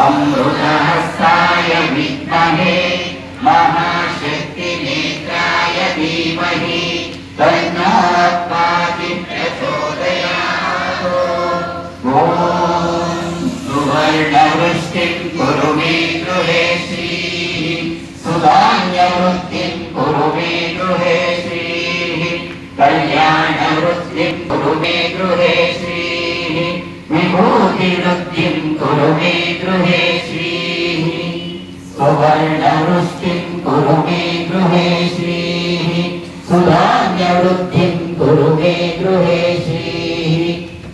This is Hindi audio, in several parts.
अमृतहस्ताय विद्महे महाशक्तिनेत्राय धीमहि तन्नो प्रचोदयात्। ॐ सुवर्णवृष्टिं कुरु मे गृहे श्रीः सुधान्यवृष्टिं कुरु मे गृहे श्रीः कल्याणवृष्टिं कुरु मे गृहे श्रीः विभूतिवृष्टिं कुरु मे गृहे श्रीः सुवर्णवृष्टिं कुरु मे गृहे श्रीः सुधान्यवृष्टिं कुरु मे गृहे श्रीः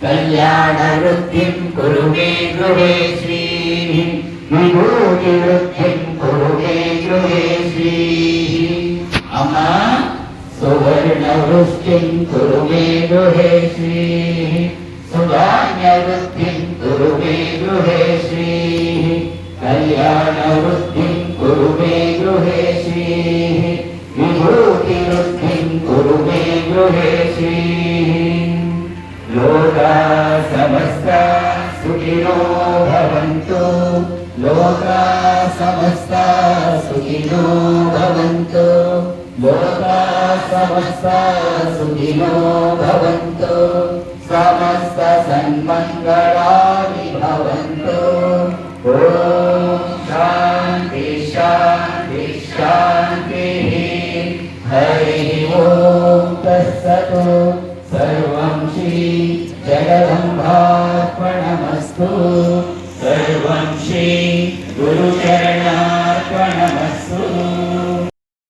कल्याणवृष्टिं कुरु मे गृहे श्रीः विभूतिवृष्टिं कुरु मे गृहे श्रीः। अम्मा सुवर्णवृष्टिं कुरु मे गृहे श्रीः सुधान्यवृष्टिं कुरु मे गृहे श्रीः कल्याणवृष्टिं कुरु मे गृहे श्रीः विभूतिवृष्टिं कुरु मे गृहे श्रीः। लोका समस्ता सुखिनो भवन्तु लोका समस्ता सुखिनो भवन्तु लोका समस्ता सुखिनो भवन्तु समस्त सन्मङ्गलानि भवन्तु। ॐ शान्ति शान्ति शान्तिः। हरिः ॐ तत्सत्। सर्वं श्री जगदम्बार्पणमस्तु। सर्वं श्री गुरुचरणा